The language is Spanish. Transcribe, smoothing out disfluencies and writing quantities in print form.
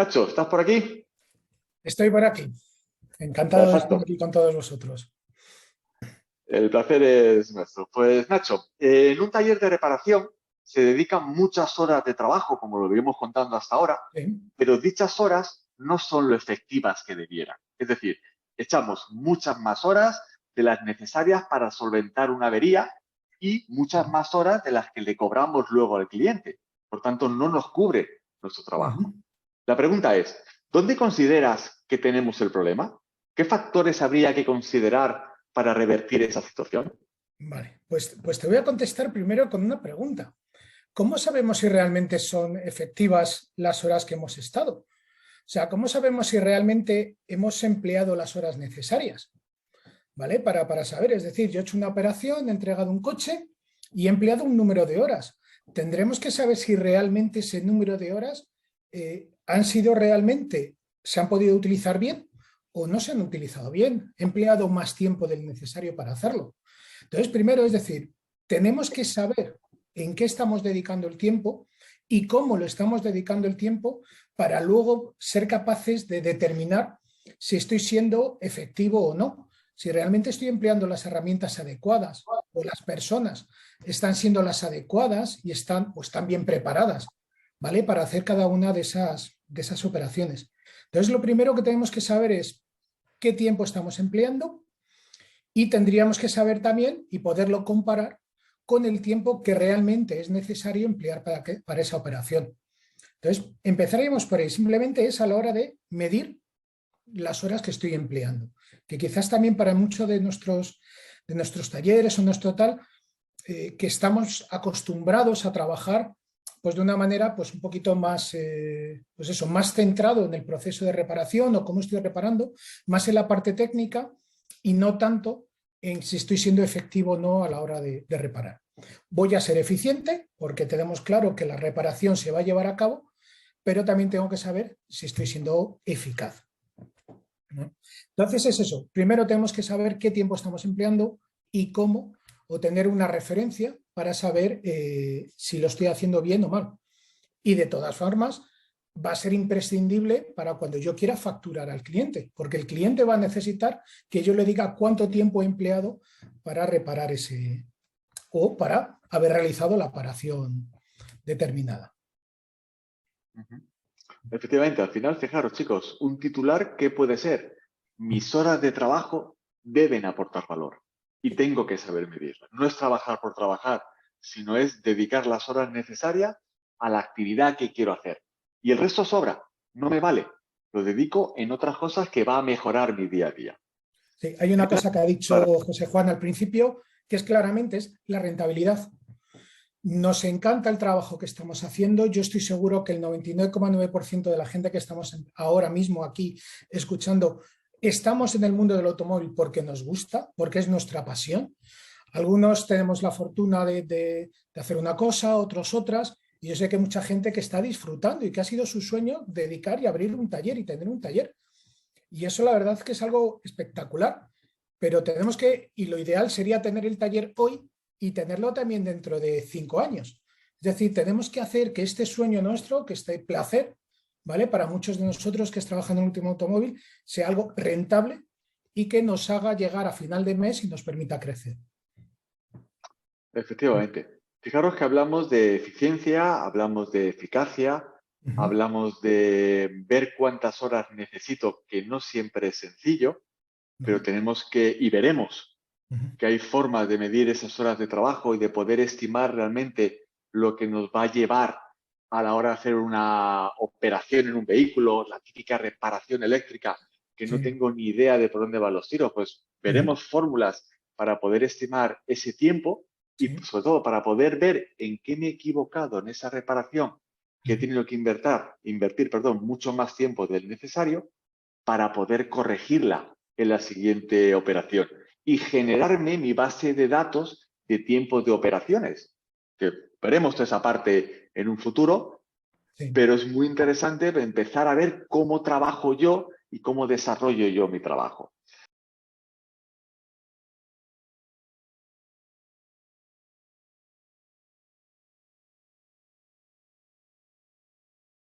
Nacho, ¿estás por aquí? Estoy por aquí. Encantado de estar Perfecto. aquí con todos vosotros. El placer es nuestro. Pues Nacho, en un taller de reparación se dedican muchas horas de trabajo, como lo venimos contando hasta ahora, Sí. pero dichas horas no son lo efectivas que debieran. Es decir, echamos muchas más horas de las necesarias para solventar una avería y muchas más horas de las que le cobramos luego al cliente. Por tanto, no nos cubre nuestro trabajo. Ujú. La pregunta es, ¿dónde consideras que tenemos el problema? ¿Qué factores habría que considerar para revertir esa situación? Vale, pues te voy a contestar primero con una pregunta. ¿Cómo sabemos si realmente son efectivas las horas que hemos estado? O sea, ¿cómo sabemos si realmente hemos empleado las horas necesarias? ¿Vale? Para saber, es decir, yo he hecho una operación, he entregado un coche y he empleado un número de horas. Tendremos que saber si realmente ese número de horas han sido realmente, se han podido utilizar bien o no se han utilizado bien. He empleado más tiempo del necesario para hacerlo. Entonces, primero, es decir, tenemos que saber en qué estamos dedicando el tiempo y cómo lo estamos dedicando el tiempo para luego ser capaces de determinar si estoy siendo efectivo o no, si realmente estoy empleando las herramientas adecuadas o las personas están siendo las adecuadas y están bien preparadas, ¿vale? Para hacer cada una de esas operaciones. Entonces, lo primero que tenemos que saber es qué tiempo estamos empleando y tendríamos que saber también y poderlo comparar con el tiempo que realmente es necesario emplear para esa operación. Entonces, empezaríamos por ahí. Simplemente es a la hora de medir las horas que estoy empleando, que quizás también para muchos de nuestros talleres o nuestro tal, que estamos acostumbrados a trabajar pues de una manera pues un poquito más, pues eso, más centrado en el proceso de reparación o cómo estoy reparando, más en la parte técnica y no tanto en si estoy siendo efectivo o no a la hora de reparar. Voy a ser eficiente porque tenemos claro que la reparación se va a llevar a cabo, pero también tengo que saber si estoy siendo eficaz, ¿no? Entonces es eso. Primero tenemos que saber qué tiempo estamos empleando y cómo, o tener una referencia para saber si lo estoy haciendo bien o mal. Y de todas formas, va a ser imprescindible para cuando yo quiera facturar al cliente, porque el cliente va a necesitar que yo le diga cuánto tiempo he empleado para reparar ese o para haber realizado la operación determinada. Ujú. Efectivamente, al final, fijaros, chicos, un titular, ¿qué puede ser? Mis horas de trabajo deben aportar valor y tengo que saber medirlo. No es trabajar por trabajar, sino es dedicar las horas necesarias a la actividad que quiero hacer. Y el resto sobra, no me vale. Lo dedico en otras cosas que va a mejorar mi día a día. Sí, hay una cosa que ha dicho José Juan al principio, que es claramente es la rentabilidad. Nos encanta el trabajo que estamos haciendo. Yo estoy seguro que el 99,9% de la gente que estamos ahora mismo aquí escuchando, estamos en el mundo del automóvil porque nos gusta, porque es nuestra pasión. Algunos tenemos la fortuna de hacer una cosa, otros otras, y yo sé que hay mucha gente que está disfrutando y que ha sido su sueño dedicar y abrir un taller y tener un taller. Y eso la verdad es que es algo espectacular, pero tenemos que, y lo ideal sería tener el taller hoy y tenerlo también dentro de 5 años. Es decir, tenemos que hacer que este sueño nuestro, que este placer, ¿vale? Para muchos de nosotros que trabajan en el último automóvil, sea algo rentable y que nos haga llegar a final de mes y nos permita crecer. Efectivamente. Fijaros que hablamos de eficiencia, hablamos de eficacia, Uh -huh. hablamos de ver cuántas horas necesito, que no siempre es sencillo, pero No. tenemos que, y veremos Uh -huh. que hay formas de medir esas horas de trabajo y de poder estimar realmente lo que nos va a llevar a la hora de hacer una operación en un vehículo, la típica reparación eléctrica, que no Sí. tengo ni idea de por dónde van los tiros. Pues Uh -huh. veremos fórmulas para poder estimar ese tiempo y Sí. sobre todo para poder ver en qué me he equivocado en esa reparación, Uh que he -huh. tenido que invertir mucho más tiempo del necesario para poder corregirla en la siguiente operación y generarme mi base de datos de tiempos de operaciones. Que veremos toda esa parte en un futuro, Sí. pero es muy interesante empezar a ver cómo trabajo yo y cómo desarrollo yo mi trabajo.